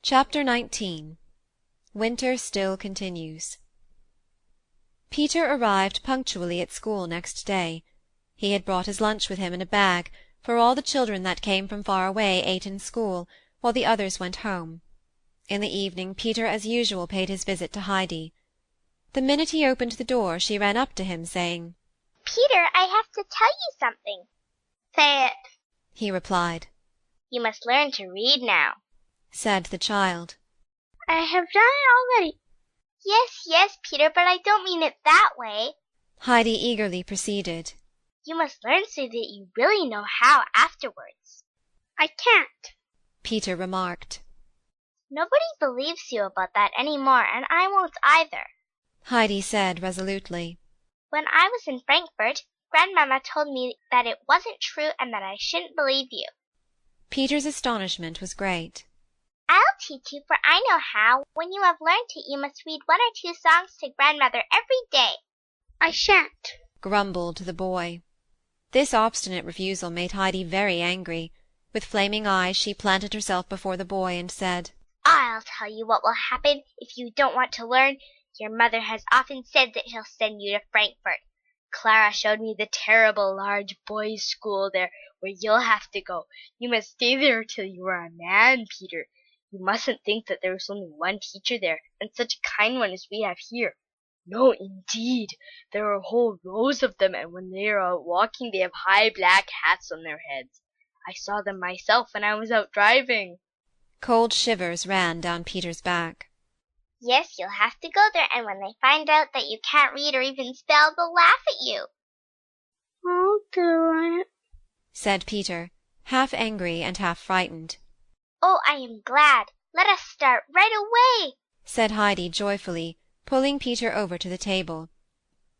Chapter 19. Winter still continues. Peter arrived punctually at school next day. He had brought his lunch with him in a bag, for all the children that came from far away ate in school, while the others went home. In the evening Peter as usual paid his visit to Heidi. The minute he opened the door she ran up to him, saying, "Peter, I have to tell you something." "Say it," he replied. "You must learn to read now," said the child. "I have done it already." Yes, Peter, but I don't mean it that way," Heidi eagerly proceeded. "You must learn so that you really know how afterwards." "I can't," Peter remarked. "Nobody believes you about that any more, and I won't either," Heidi said resolutely. "When I was in Frankfurt, Grandmamma told me that it wasn't true and that I shouldn't believe you." Peter's astonishment was great. "I'll teach you, for I know how. When you have learned it, you must read 1 or 2 songs to Grandmother every day." "I shan't," grumbled the boy. This obstinate refusal made Heidi very angry. With flaming eyes she planted herself before the boy and said, "I'll tell you what will happen if you don't want to learn. Your mother has often said that she'll send you to Frankfurt. Clara showed me the terrible large boys' school there, where you'll have to go. You must stay there till you are a man, Peter. You mustn't think that there is only one teacher there, and such a kind one as we have here. No, indeed. There are whole rows of them, and when they are out walking they have high black hats on their heads. I saw them myself when I was out driving." Cold shivers ran down Peter's back. "Yes, you'll have to go there, and when they find out that you can't read or even spell, they'll laugh at you." "I'll do it," said Peter, half angry and half frightened. "Oh, I am glad. Let us start right away," said Heidi joyfully, pulling Peter over to the table.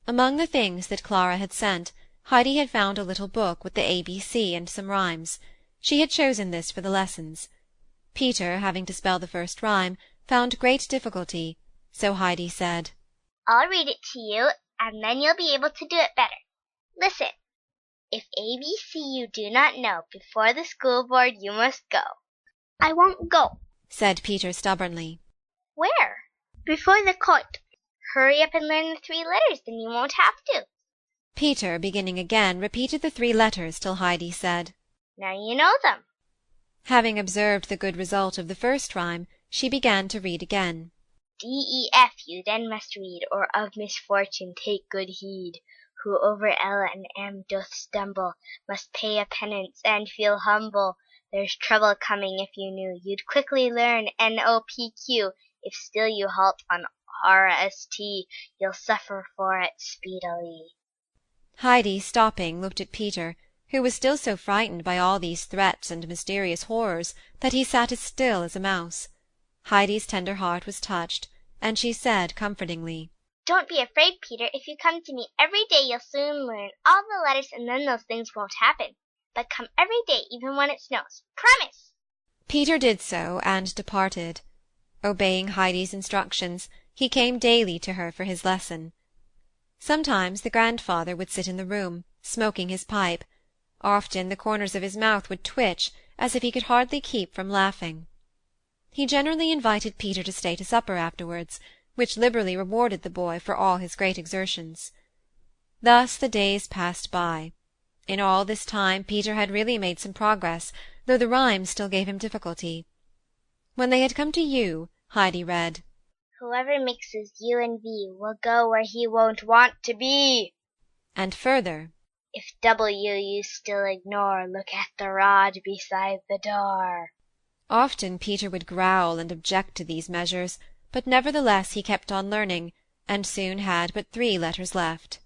Among the things that Clara had sent, Heidi had found a little book with the ABC and some rhymes. She had chosen this for the lessons. Peter, having to spell the first rhyme, found great difficulty, so Heidi said, "I'll read it to you, and then you'll be able to do it better. Listen. If ABC you do not know, before the school board you must go." "I won't go," said Peter stubbornly. "Where?" "Before the court." "Hurry up and learn the 3 letters, then you won't have to." Peter, beginning again, repeated the 3 letters till Heidi said, "Now you know them." Having observed the good result of the first rhyme, she began to read again. D-E-F you then must read, or of misfortune take good heed. Who over L and M doth stumble, must pay a penance and feel humble. There's trouble coming if you knew, you'd quickly learn N-O-P-Q. If still you halt on R-S-T, you'll suffer for it speedily. Heidi, stopping, looked at Peter, who was still so frightened by all these threats and mysterious horrors that he sat as still as a mouse. Heidi's tender heart was touched, and she said comfortingly, "Don't be afraid, Peter. If you come to me every day, you'll soon learn all the letters, and then those things won't happen. But come every day, even when it snows. Promise!" Peter did so, and departed. Obeying Heidi's instructions, he came daily to her for his lesson. Sometimes the grandfather would sit in the room, smoking his pipe. Often the corners of his mouth would twitch, as if he could hardly keep from laughing. He generally invited Peter to stay to supper afterwards, which liberally rewarded the boy for all his great exertions. Thus the days passed by. In all this time Peter had really made some progress, though the rhymes still gave him difficulty. When they had come to U, Heidi read, "Whoever mixes U and V will go where he won't want to be." And further, "If W you still ignore, look at the rod beside the door." Often Peter would growl and object to these measures, but nevertheless he kept on learning, and soon had but 3 letters left.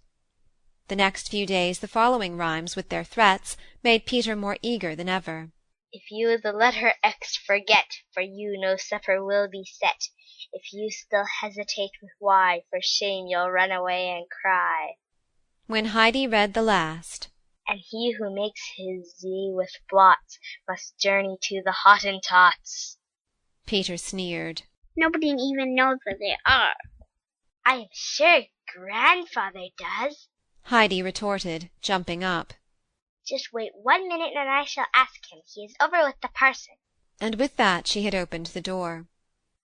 The next few days the following rhymes, with their threats, made Peter more eager than ever. "If you the letter X forget, for you no supper will be set. If you still hesitate with Y, for shame you'll run away and cry." When Heidi read the last, "And he who makes his Z with blots must journey to the Hottentots," Peter sneered. "Nobody even knows where they are." "I am sure Grandfather does," Heidi retorted, jumping up. "Just wait 1 minute and I shall ask him. He is over with the parson." and with that she had opened the door.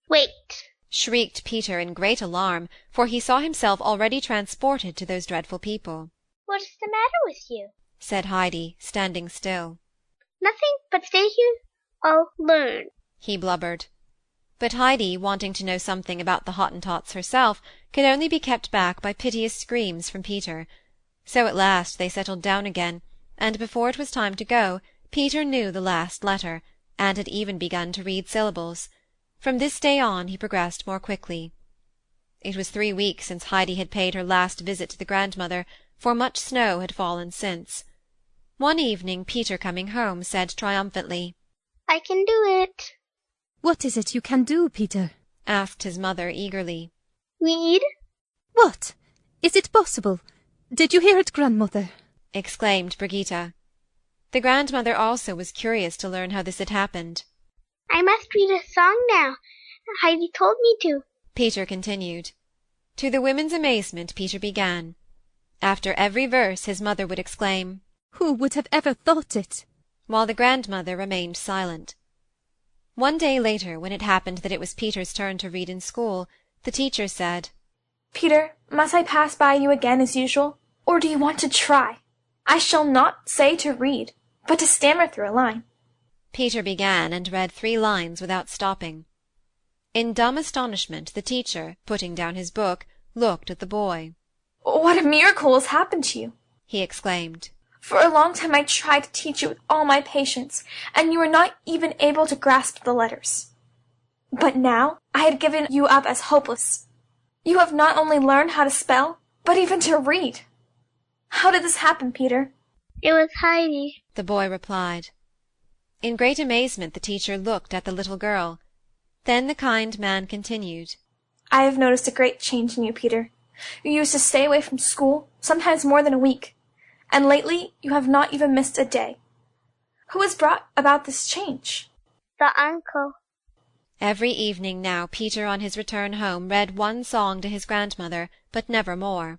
Wait! Shrieked Peter in great alarm, for he saw himself already transported to those dreadful people. What is the matter with you? Said Heidi, standing still. Nothing, but stay here. I'll learn, he blubbered. But Heidi, wanting to know something about the Hottentots herself, could only be kept back by piteous screams from Peter. So at last they settled down again, and before it was time to go, Peter knew the last letter, and had even begun to read syllables. From this day on he progressed more quickly. It was 3 weeks since Heidi had paid her last visit to the grandmother, for much snow had fallen since. One evening Peter, coming home, said triumphantly, I can do it. What is it you can do, Peter? asked his mother eagerly. Read? What? Is it possible? Did you hear it, grandmother? exclaimed Brigitta. The grandmother also was curious to learn how this had happened. I must read a song now. Heidi told me to, Peter continued. To the women's amazement, Peter began. After every verse his mother would exclaim, Who would have ever thought it? While the grandmother remained silent. One day later, when it happened that it was Peter's turn to read in school, the teacher said, Peter, must I pass by you again as usual, or do you want to try? I shall not say to read, but to stammer through a line. Peter began and read 3 lines without stopping. In dumb astonishment, the teacher, putting down his book, looked at the boy. What a miracle has happened to you! He exclaimed. For a long time I tried to teach you with all my patience, and you were not even able to grasp the letters. But now I had given you up as hopeless. You have not only learned how to spell, but even to read. How did this happen, Peter? It was Heidi, the boy replied. In great amazement the teacher looked at the little girl. Then the kind man continued. I have noticed a great change in you, Peter. You used to stay away from school, sometimes more than a week, and lately you have not even missed a day. Who has brought about this change? The uncle. Every evening now Peter on his return home read one song to his grandmother, but never more.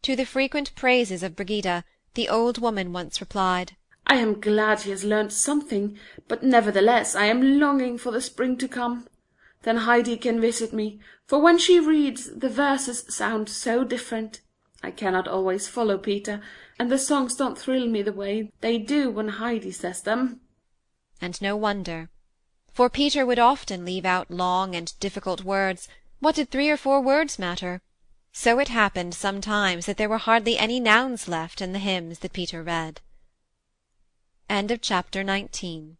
To the frequent praises of Brigitta, the old woman once replied, I am glad he has learned something, but nevertheless I am longing for the spring to come. Then Heidi can visit me, for when she reads, the verses sound so different. I cannot always follow Peter, and the songs don't thrill me the way they do when Heidi says them. And no wonder. For Peter would often leave out long and difficult words. What did 3 or 4 words matter? So it happened sometimes that there were hardly any nouns left in the hymns that Peter read. End of chapter 19.